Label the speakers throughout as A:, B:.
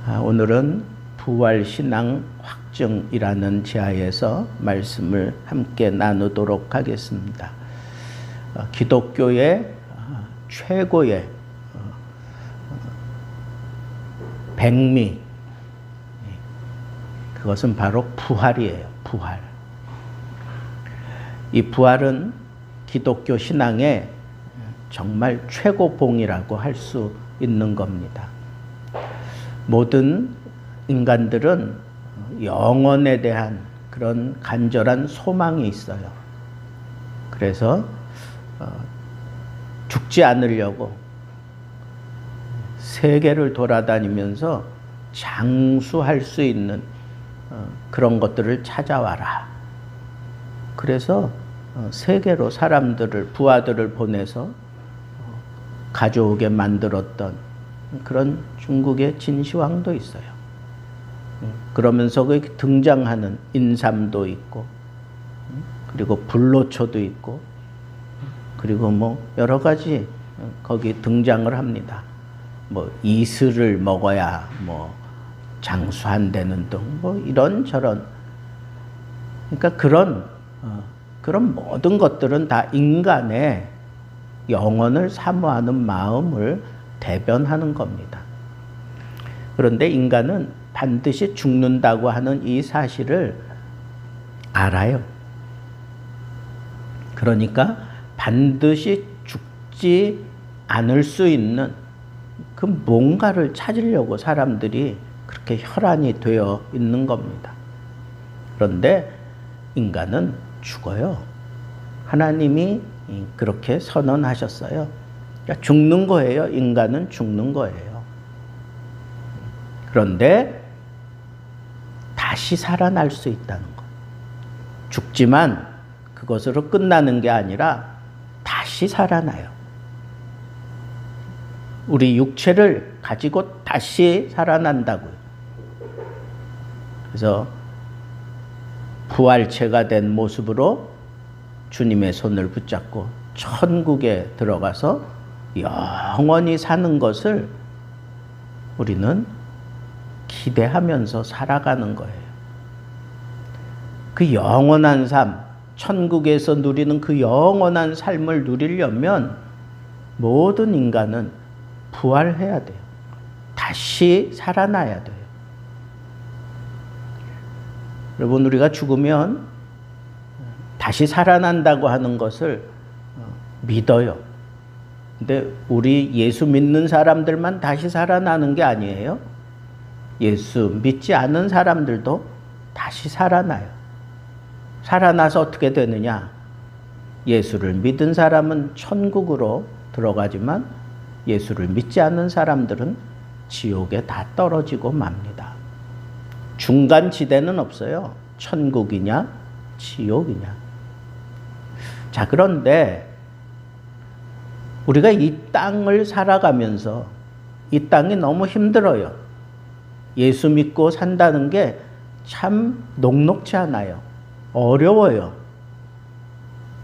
A: 오늘은 부활신앙 확증이라는 제하에서 말씀을 함께 나누도록 하겠습니다. 기독교의 최고의 백미, 그것은 바로 부활이에요. 부활. 이 부활은 기독교 신앙의 정말 최고봉이라고 할 수 있는 겁니다. 모든 인간들은 영혼에 대한 그런 간절한 소망이 있어요. 그래서 죽지 않으려고 세계를 돌아다니면서 장수할 수 있는 그런 것들을 찾아와라. 그래서 세계로 사람들을, 부하들을 보내서 가져오게 만들었던 그런 중국의 진시황도 있어요. 그러면서 그 등장하는 인삼도 있고, 그리고 불로초도 있고, 그리고 뭐 여러 가지 거기 등장을 합니다. 뭐 이슬을 먹어야 뭐 장수한다는 등 뭐 이런 저런. 그러니까 그런 모든 것들은 다 인간의 영혼을 사모하는 마음을 대변하는 겁니다. 그런데 인간은 반드시 죽는다고 하는 이 사실을 알아요. 그러니까 반드시 죽지 않을 수 있는 그 뭔가를 찾으려고 사람들이 그렇게 혈안이 되어 있는 겁니다. 그런데 인간은 죽어요. 하나님이 그렇게 선언하셨어요. 그러니까 죽는 거예요. 인간은 죽는 거예요. 그런데 다시 살아날 수 있다는 것. 죽지만 그것으로 끝나는 게 아니라 다시 살아나요. 우리 육체를 가지고 다시 살아난다고요. 그래서 부활체가 된 모습으로 주님의 손을 붙잡고 천국에 들어가서 영원히 사는 것을 우리는 기대하면서 살아가는 거예요. 그 영원한 삶, 천국에서 누리는 그 영원한 삶을 누리려면 모든 인간은 부활해야 돼요. 다시 살아나야 돼요. 여러분, 우리가 죽으면 다시 살아난다고 하는 것을 믿어요. 근데 우리 예수 믿는 사람들만 다시 살아나는 게 아니에요. 예수 믿지 않은 사람들도 다시 살아나요. 살아나서 어떻게 되느냐? 예수를 믿은 사람은 천국으로 들어가지만 예수를 믿지 않는 사람들은 지옥에 다 떨어지고 맙니다. 중간 지대는 없어요. 천국이냐, 지옥이냐. 자, 그런데 우리가 이 땅을 살아가면서 이 땅이 너무 힘들어요. 예수 믿고 산다는 게 참 녹록지 않아요. 어려워요.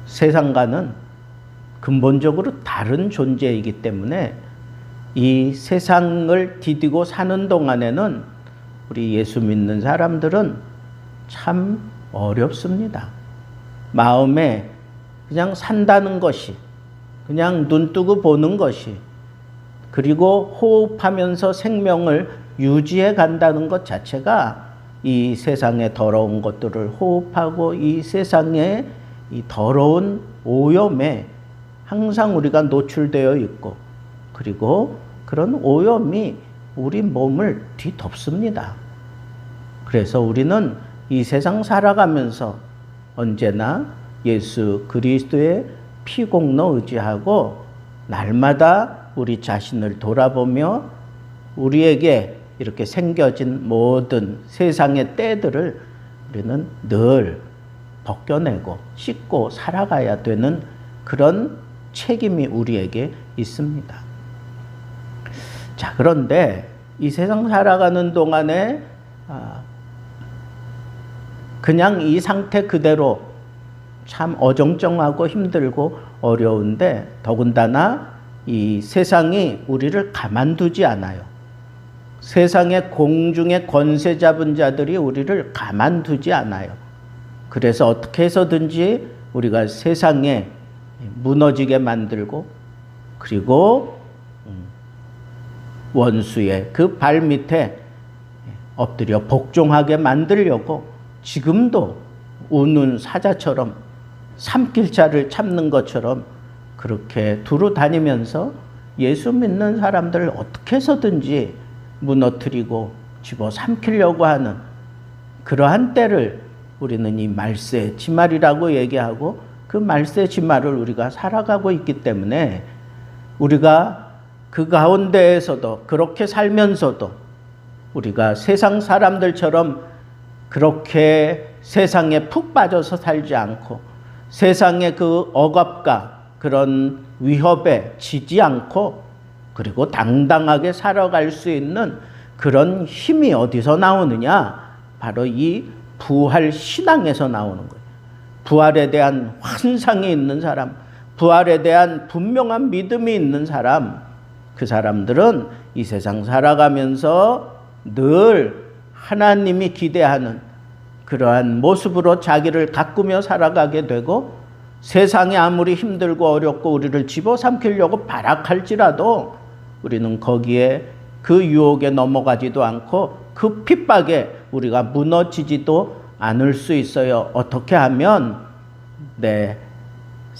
A: 세상과는 근본적으로 다른 존재이기 때문에 이 세상을 디디고 사는 동안에는 우리 예수 믿는 사람들은 참 어렵습니다. 마음에 그냥 산다는 것이, 그냥 눈 뜨고 보는 것이, 그리고 호흡하면서 생명을 유지해 간다는 것 자체가 이 세상의 더러운 것들을 호흡하고 이 세상의 이 더러운 오염에 항상 우리가 노출되어 있고, 그리고 그런 오염이 우리 몸을 뒤덮습니다. 그래서 우리는 이 세상 살아가면서 언제나 예수 그리스도의 피공로 의지하고 날마다 우리 자신을 돌아보며 우리에게 이렇게 생겨진 모든 세상의 때들을 우리는 늘 벗겨내고 씻고 살아가야 되는 그런 책임이 우리에게 있습니다. 자, 그런데 이 세상 살아가는 동안에 그냥 이 상태 그대로 참 어정쩡하고 힘들고 어려운데, 더군다나 이 세상이 우리를 가만두지 않아요. 세상의 공중의 권세 잡은 자들이 우리를 가만두지 않아요. 그래서 어떻게 해서든지 우리가 세상에 무너지게 만들고, 그리고 원수의 그 발 밑에 엎드려 복종하게 만들려고 지금도 우는 사자처럼 삼킬자를 참는 것처럼 그렇게 두루 다니면서 예수 믿는 사람들을 어떻게 해서든지 무너뜨리고 집어삼키려고 하는 그러한 때를 우리는 이 말세 지말이라고 얘기하고, 그 말세 지말을 우리가 살아가고 있기 때문에 우리가 그 가운데에서도 그렇게 살면서도 우리가 세상 사람들처럼 그렇게 세상에 푹 빠져서 살지 않고 세상의 그 억압과 그런 위협에 지지 않고, 그리고 당당하게 살아갈 수 있는 그런 힘이 어디서 나오느냐? 바로 이 부활 신앙에서 나오는 거예요. 부활에 대한 환상이 있는 사람, 부활에 대한 분명한 믿음이 있는 사람, 그 사람들은 이 세상 살아가면서 늘 하나님이 기대하는 그러한 모습으로 자기를 가꾸며 살아가게 되고, 세상이 아무리 힘들고 어렵고 우리를 집어삼키려고 발악할지라도 우리는 거기에 그 유혹에 넘어가지도 않고 그 핍박에 우리가 무너지지도 않을 수 있어요. 어떻게 하면 내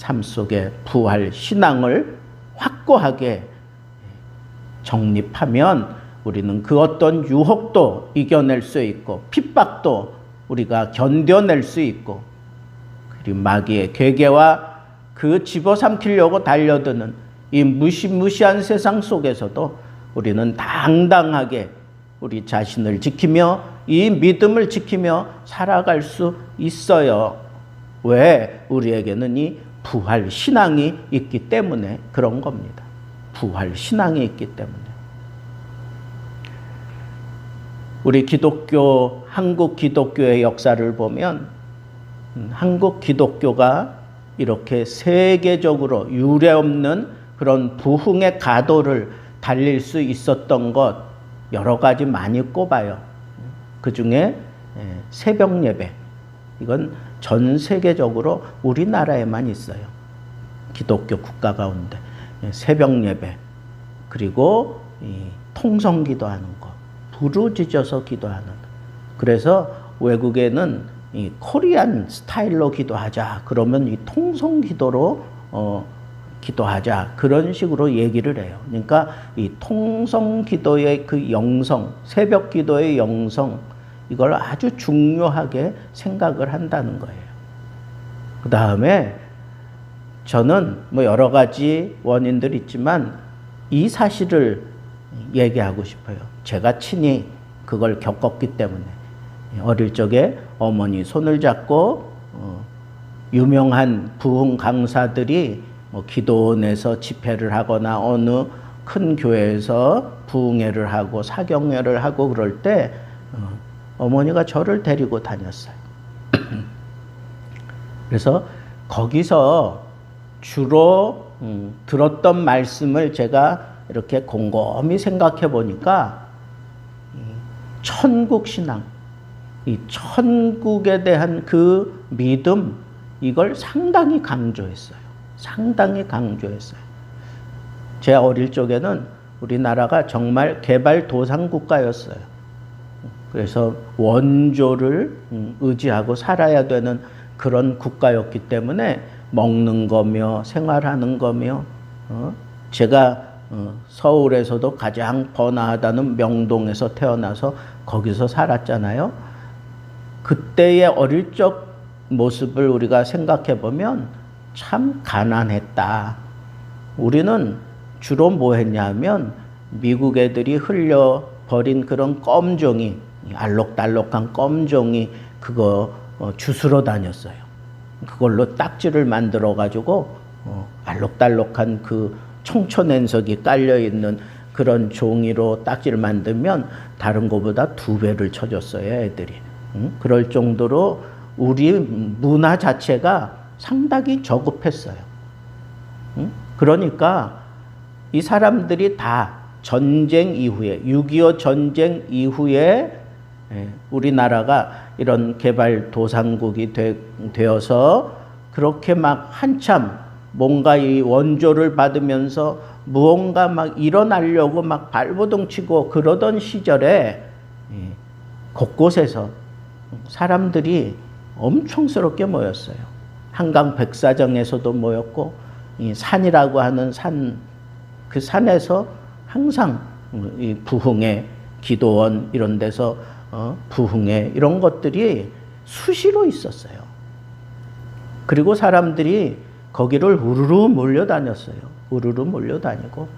A: 삶 속에 부활 신앙을 확고하게 정립하면 우리는 그 어떤 유혹도 이겨낼 수 있고 핍박도 우리가 견뎌낼 수 있고, 그리고 마귀의 괴계와 그 집어삼키려고 달려드는 이 무시무시한 세상 속에서도 우리는 당당하게 우리 자신을 지키며 이 믿음을 지키며 살아갈 수 있어요. 왜? 우리에게는 이 부활 신앙이 있기 때문에 그런 겁니다. 부활 신앙이 있기 때문에. 우리 기독교, 한국 기독교의 역사를 보면 한국 기독교가 이렇게 세계적으로 유례없는 그런 부흥의 가도를 달릴 수 있었던 것 여러 가지 많이 꼽아요. 그 중에 새벽 예배, 이건 전 세계적으로 우리나라에만 있어요. 기독교 국가 가운데 새벽 예배, 그리고 통성 기도하는 거, 부르짖어서 기도하는. 그래서 외국에는 이 코리안 스타일로 기도하자, 그러면 이 통성 기도로 기도하자, 그런 식으로 얘기를 해요. 그러니까 이 통성 기도의 그 영성, 새벽 기도의 영성, 이걸 아주 중요하게 생각을 한다는 거예요. 그 다음에 저는 뭐 여러 가지 원인들이 있지만 이 사실을 얘기하고 싶어요. 제가 친히 그걸 겪었기 때문에. 어릴 적에 어머니 손을 잡고 유명한 부흥 강사들이 뭐 기도원에서 집회를 하거나 어느 큰 교회에서 부흥회를 하고 사경회를 하고 그럴 때 어머니가 저를 데리고 다녔어요. 그래서 거기서 주로 들었던 말씀을 제가 이렇게 곰곰이 생각해 보니까 천국 신앙, 이 천국에 대한 그 믿음, 이걸 상당히 강조했어요. 상당히 강조했어요. 제 어릴 적에는 우리나라가 정말 개발도상국가였어요. 그래서 원조를 의지하고 살아야 되는 그런 국가였기 때문에 먹는 거며 생활하는 거며, 제가 서울에서도 가장 번화하다는 명동에서 태어나서 거기서 살았잖아요. 그때의 어릴 적 모습을 우리가 생각해 보면 참 가난했다. 우리는 주로 뭐 했냐면 미국 애들이 흘려버린 그런 껌종이, 알록달록한 껌종이 그거 주스러 다녔어요. 그걸로 딱지를 만들어 가지고 알록달록한 그 청초낸석이 깔려있는 그런 종이로 딱지를 만들면 다른 것보다 2배를 쳐줬어요, 애들이. 그럴 정도로 우리 문화 자체가 상당히 저급했어요. 그러니까 이 사람들이 다 전쟁 이후에 6.25 전쟁 이후에 우리나라가 이런 개발도상국이 되어서 그렇게 막 한참 뭔가 이 원조를 받으면서 무언가 막 일어나려고 막 발버둥 치고 그러던 시절에 곳곳에서 사람들이 엄청스럽게 모였어요. 한강 백사정에서도 모였고 이 산이라고 하는 그 산에서 항상 이 부흥회 기도원 이런 데서 부흥회 이런 것들이 수시로 있었어요. 그리고 사람들이 거기를 우르르 몰려다녔어요. 우르르 몰려다니고.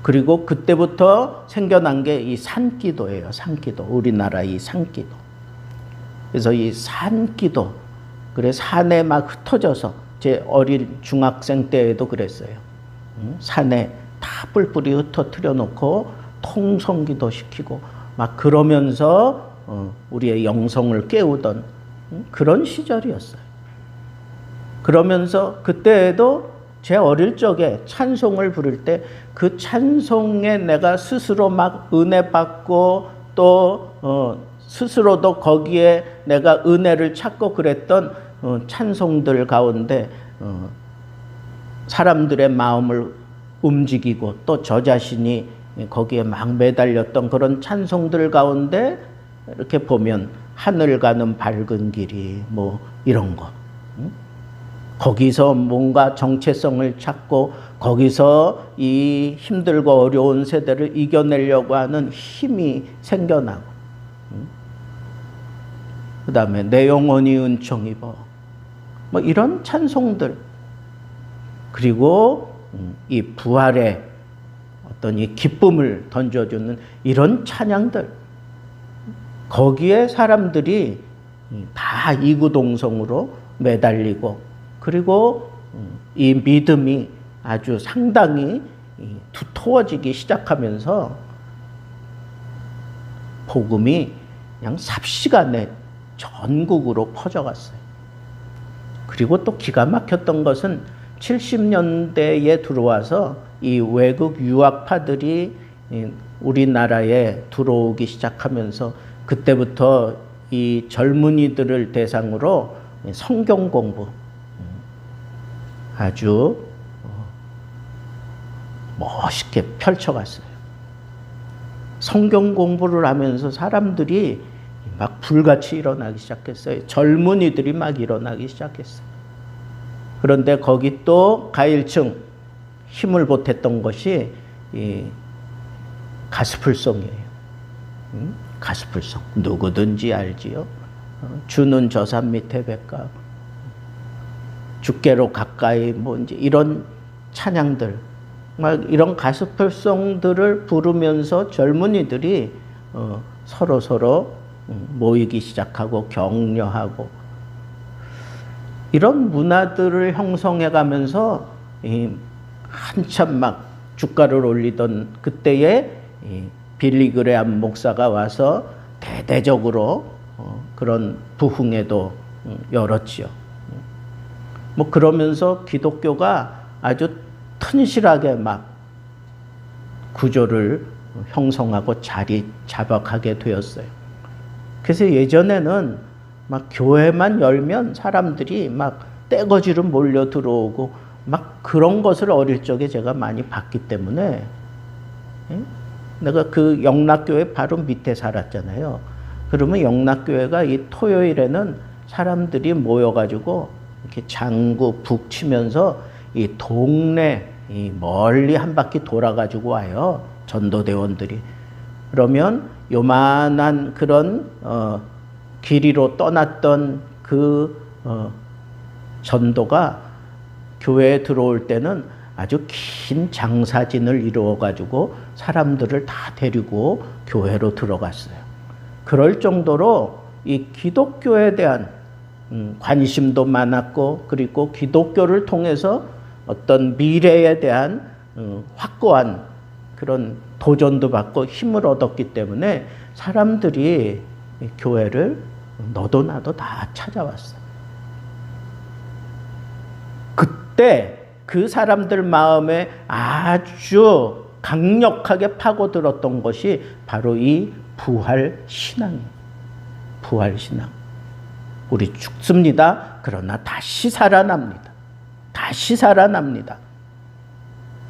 A: 그리고 그때부터 생겨난 게 이 산기도예요. 산기도. 우리나라 이 산기도. 그래서 이 산기도. 그래 산에 막 흩어져서 제 어린 중학생 때에도 그랬어요. 산에 다 뿔뿔이 흩어뜨려 놓고 통성기도 시키고 막 그러면서 우리의 영성을 깨우던 그런 시절이었어요. 그러면서 그때에도 제 어릴 적에 찬송을 부를 때 그 찬송에 내가 스스로 막 은혜 받고 또 스스로도 거기에 내가 은혜를 찾고 그랬던 찬송들 가운데 사람들의 마음을 움직이고 또 저 자신이 거기에 막 매달렸던 그런 찬송들 가운데 이렇게 보면 하늘 가는 밝은 길이 뭐 이런 거. 거기서 뭔가 정체성을 찾고 거기서 이 힘들고 어려운 세대를 이겨내려고 하는 힘이 생겨나고 그 다음에 내 영혼이 은총 입어 뭐 이런 찬송들 그리고 이 부활의 어떤 이 기쁨을 던져주는 이런 찬양들 거기에 사람들이 다 이구동성으로 매달리고 그리고 이 믿음이 아주 상당히 두터워지기 시작하면서 복음이 그냥 삽시간에 전국으로 퍼져갔어요. 그리고 또 기가 막혔던 것은 70년대에 들어와서 이 외국 유학파들이 우리나라에 들어오기 시작하면서 그때부터 이 젊은이들을 대상으로 성경 공부 아주 멋있게 펼쳐갔어요. 성경 공부를 하면서 사람들이 막 불같이 일어나기 시작했어요. 젊은이들이 막 일어나기 시작했어요. 그런데 거기 또 가일층 힘을 보탰던 것이 이 가스풀송이에요. 가스풀송 누구든지 알지요. 주는 저 산 밑에 뵐까 주께로 가까이 뭐 이제 이런 찬양들 막 이런 가스펠송들을 부르면서 젊은이들이 서로 모이기 시작하고 격려하고 이런 문화들을 형성해 가면서 한참 막 주가를 올리던 그때에 빌리그레암 목사가 와서 대대적으로 그런 부흥회도 열었지요. 뭐 그러면서 기독교가 아주 튼실하게 막 구조를 형성하고 자리 잡아가게 되었어요. 그래서 예전에는 막 교회만 열면 사람들이 막 떼거지로 몰려 들어오고 막 그런 것을 어릴 적에 제가 많이 봤기 때문에 내가 그 영락교회 바로 밑에 살았잖아요. 그러면 영락교회가 이 토요일에는 사람들이 모여가지고 이렇게 장구 북 치면서 이 동네 이 멀리 한 바퀴 돌아가지고 와요. 전도대원들이. 그러면 요만한 그런 길이로 떠났던 그 전도가 교회에 들어올 때는 아주 긴 장사진을 이루어가지고 사람들을 다 데리고 교회로 들어갔어요. 그럴 정도로 이 기독교에 대한 관심도 많았고 그리고 기독교를 통해서 어떤 미래에 대한 확고한 그런 도전도 받고 힘을 얻었기 때문에 사람들이 교회를 너도 나도 다 찾아왔어요. 그때 그 사람들 마음에 아주 강력하게 파고들었던 것이 바로 이 부활 신앙이에요. 부활 신앙. 우리 죽습니다. 그러나 다시 살아납니다. 다시 살아납니다.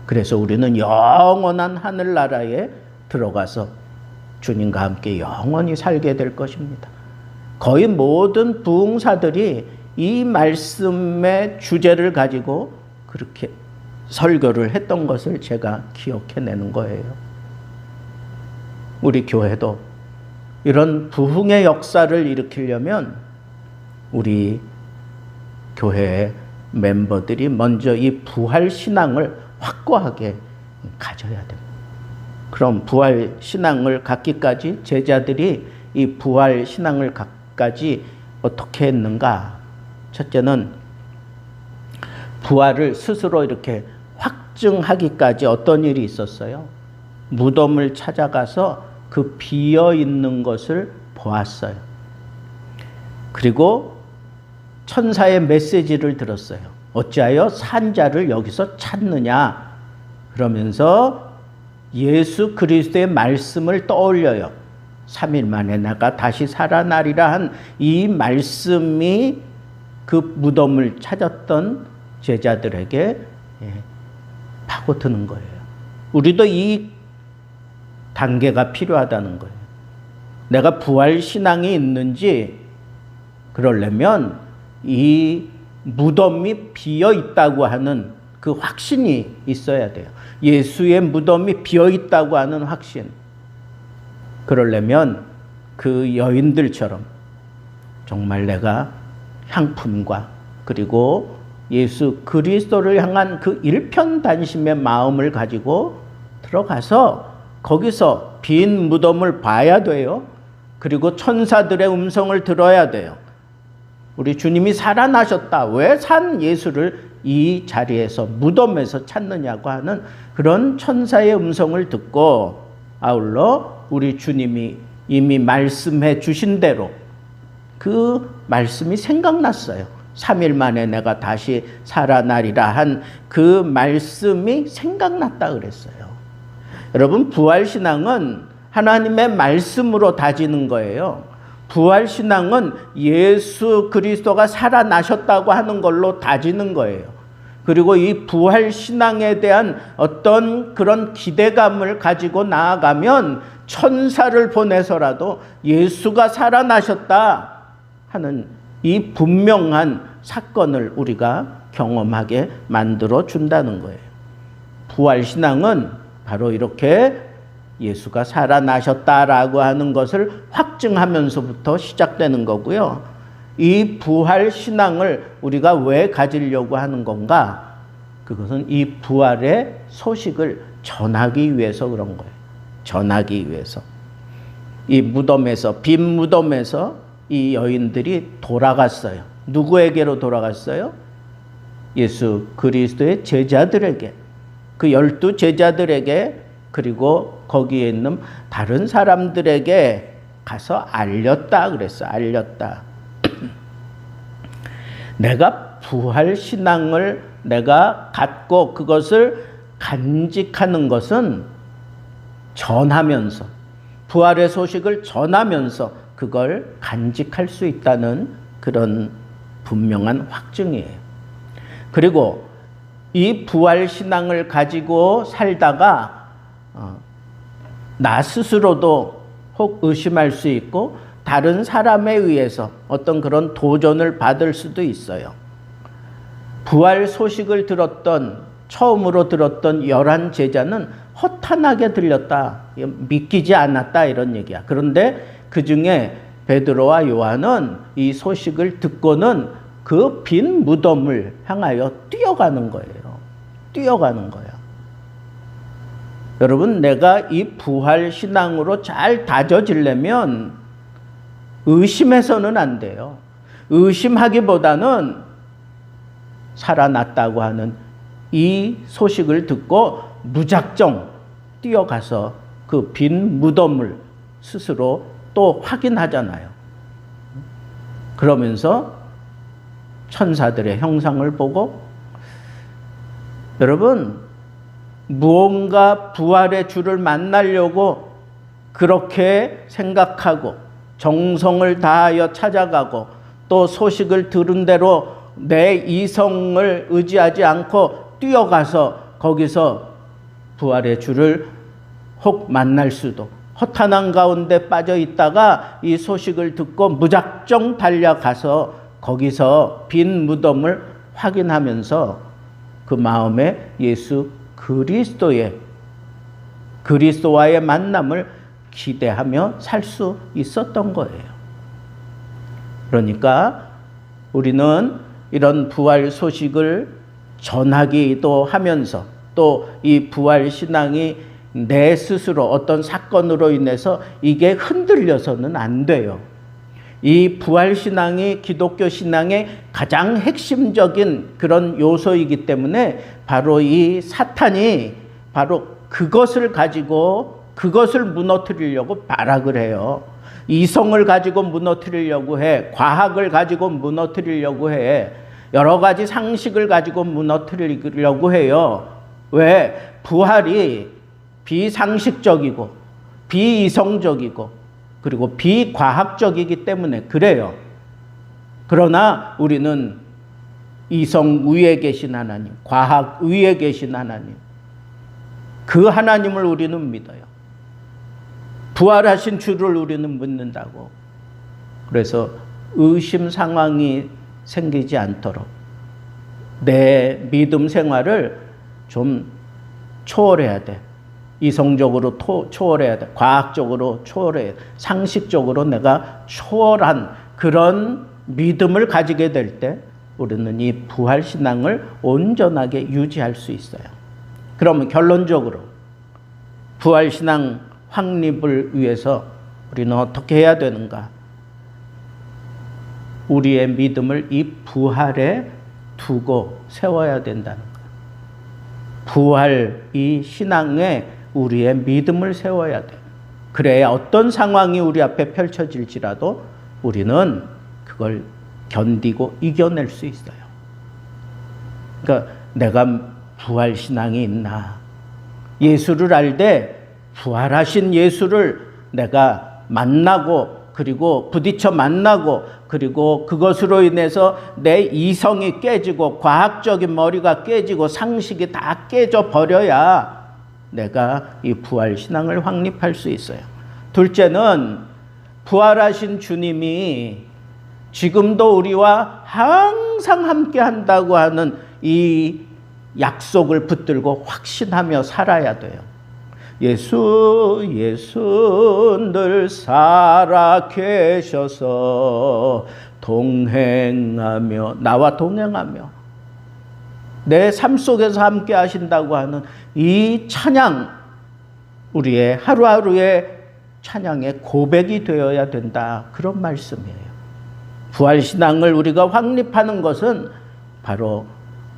A: 그래서 우리는 영원한 하늘나라에 들어가서 주님과 함께 영원히 살게 될 것입니다. 거의 모든 부흥사들이 이 말씀의 주제를 가지고 그렇게 설교를 했던 것을 제가 기억해내는 거예요. 우리 교회도 이런 부흥의 역사를 일으키려면 우리 교회의 멤버들이 먼저 이 부활 신앙을 확고하게 가져야 됩니다. 그럼 부활 신앙을 갖기까지 제자들이 이 부활 신앙을 갖기까지 어떻게 했는가? 첫째는 부활을 스스로 이렇게 확증하기까지 어떤 일이 있었어요? 무덤을 찾아가서 그 비어 있는 것을 보았어요. 그리고 천사의 메시지를 들었어요. 어찌하여 산자를 여기서 찾느냐? 그러면서 예수 그리스도의 말씀을 떠올려요. 3일 만에 내가 다시 살아나리라 한 이 말씀이 그 무덤을 찾았던 제자들에게 파고드는 거예요. 우리도 이 단계가 필요하다는 거예요. 내가 부활 신앙이 있는지 그러려면 이 무덤이 비어 있다고 하는 그 확신이 있어야 돼요. 예수의 무덤이 비어 있다고 하는 확신. 그러려면 그 여인들처럼 정말 내가 향품과 그리고 예수 그리스도를 향한 그 일편단심의 마음을 가지고 들어가서 거기서 빈 무덤을 봐야 돼요. 그리고 천사들의 음성을 들어야 돼요. 우리 주님이 살아나셨다. 왜 산 예수를 이 자리에서 무덤에서 찾느냐고 하는 그런 천사의 음성을 듣고 아울러 우리 주님이 이미 말씀해 주신 대로 그 말씀이 생각났어요. 3일 만에 내가 다시 살아나리라 한 그 말씀이 생각났다 그랬어요. 여러분, 부활신앙은 하나님의 말씀으로 다지는 거예요. 부활신앙은 예수 그리스도가 살아나셨다고 하는 걸로 다지는 거예요. 그리고 이 부활신앙에 대한 어떤 그런 기대감을 가지고 나아가면 천사를 보내서라도 예수가 살아나셨다 하는 이 분명한 사건을 우리가 경험하게 만들어 준다는 거예요. 부활신앙은 바로 이렇게 예수가 살아나셨다라고 하는 것을 확증하면서부터 시작되는 거고요. 이 부활신앙을 우리가 왜 가지려고 하는 건가? 그것은 이 부활의 소식을 전하기 위해서 그런 거예요. 전하기 위해서. 이 무덤에서, 빈 무덤에서 이 여인들이 돌아갔어요. 누구에게로 돌아갔어요? 예수 그리스도의 제자들에게, 그 12 제자들에게, 그리고 거기에 있는 다른 사람들에게 가서 알렸다 그랬어. 알렸다. 내가 부활 신앙을 내가 갖고 그것을 간직하는 것은 전하면서, 부활의 소식을 전하면서 그걸 간직할 수 있다는 그런 분명한 확증이에요. 그리고 이 부활 신앙을 가지고 살다가 나 스스로도 혹 의심할 수 있고 다른 사람에 의해서 어떤 그런 도전을 받을 수도 있어요. 부활 소식을 처음으로 들었던 11 제자는 허탄하게 들렸다. 믿기지 않았다 이런 얘기야. 그런데 그 중에 베드로와 요한은 이 소식을 듣고는 그 빈 무덤을 향하여 뛰어가는 거예요. 뛰어가는 거야. 여러분, 내가 이 부활 신앙으로 잘 다져지려면 의심해서는 안 돼요. 의심하기보다는 살아났다고 하는 이 소식을 듣고 무작정 뛰어가서 그 빈 무덤을 스스로 또 확인하잖아요. 그러면서 천사들의 형상을 보고, 여러분, 무언가 부활의 주를 만나려고 그렇게 생각하고 정성을 다하여 찾아가고 또 소식을 들은 대로 내 이성을 의지하지 않고 뛰어가서 거기서 부활의 주를 혹 만날 수도, 허탄한 가운데 빠져 있다가 이 소식을 듣고 무작정 달려가서 거기서 빈 무덤을 확인하면서 그 마음에 예수 그리스도와의 만남을 기대하며 살 수 있었던 거예요. 그러니까 우리는 이런 부활 소식을 전하기도 하면서 또 이 부활 신앙이 내 스스로 어떤 사건으로 인해서 이게 흔들려서는 안 돼요. 이 부활 신앙이 기독교 신앙의 가장 핵심적인 그런 요소이기 때문에 바로 이 사탄이 바로 그것을 가지고 그것을 무너뜨리려고 발악을 해요. 이성을 가지고 무너뜨리려고 해. 과학을 가지고 무너뜨리려고 해. 여러 가지 상식을 가지고 무너뜨리려고 해요. 왜? 부활이 비상식적이고 비이성적이고 그리고 비과학적이기 때문에 그래요. 그러나 우리는 이성 위에 계신 하나님, 과학 위에 계신 하나님, 그 하나님을 우리는 믿어요. 부활하신 주를 우리는 믿는다고. 그래서 의심 상황이 생기지 않도록 내 믿음 생활을 좀 초월해야 돼. 이성적으로 초월해야 돼. 과학적으로 초월해야 돼. 상식적으로 내가 초월한 그런 믿음을 가지게 될 때 우리는 이 부활신앙을 온전하게 유지할 수 있어요. 그러면 결론적으로 부활신앙 확립을 위해서 우리는 어떻게 해야 되는가? 우리의 믿음을 이 부활에 두고 세워야 된다는 거예요. 부활 이 신앙에 우리의 믿음을 세워야 돼요. 그래야 어떤 상황이 우리 앞에 펼쳐질지라도 우리는 그걸 견디고 이겨낼 수 있어요. 그러니까 내가 부활 신앙이 있나? 예수를 알되 부활하신 예수를 내가 만나고 그리고 부딪혀 만나고 그리고 그것으로 인해서 내 이성이 깨지고 과학적인 머리가 깨지고 상식이 다 깨져 버려야 내가 이 부활 신앙을 확립할 수 있어요. 둘째는 부활하신 주님이 지금도 우리와 항상 함께 한다고 하는 이 약속을 붙들고 확신하며 살아야 돼요. 예수 늘 살아 계셔서 동행하며 나와 동행하며 내 삶 속에서 함께 하신다고 하는 이 찬양, 우리의 하루하루의 찬양의 고백이 되어야 된다. 그런 말씀이에요. 부활신앙을 우리가 확립하는 것은 바로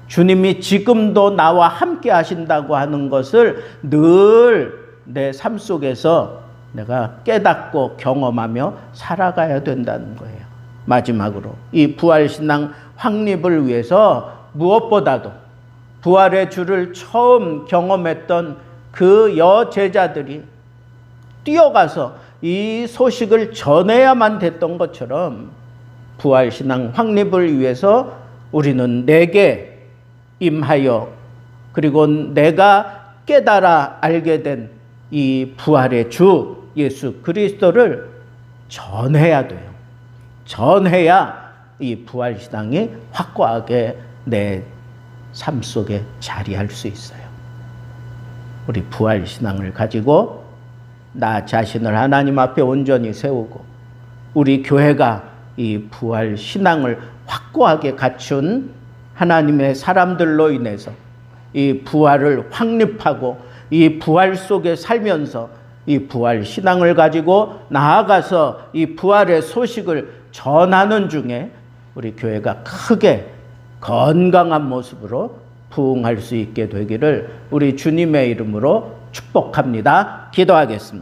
A: 주님이 지금도 나와 함께 하신다고 하는 것을 늘 내 삶 속에서 내가 깨닫고 경험하며 살아가야 된다는 거예요. 마지막으로 이 부활신앙 확립을 위해서 무엇보다도 부활의 주를 처음 경험했던 그 여제자들이 뛰어가서 이 소식을 전해야만 됐던 것처럼 부활신앙 확립을 위해서 우리는 내게 임하여 그리고 내가 깨달아 알게 된 이 부활의 주 예수 그리스도를 전해야 돼요. 전해야 이 부활신앙이 확고하게 내 삶 속에 자리할 수 있어요. 우리 부활신앙을 가지고 나 자신을 하나님 앞에 온전히 세우고 우리 교회가 이 부활신앙을 확고하게 갖춘 하나님의 사람들로 인해서 이 부활을 확립하고 이 부활 속에 살면서 이 부활 신앙을 가지고 나아가서 이 부활의 소식을 전하는 중에 우리 교회가 크게 건강한 모습으로 부흥할 수 있게 되기를 우리 주님의 이름으로 축복합니다. 기도하겠습니다.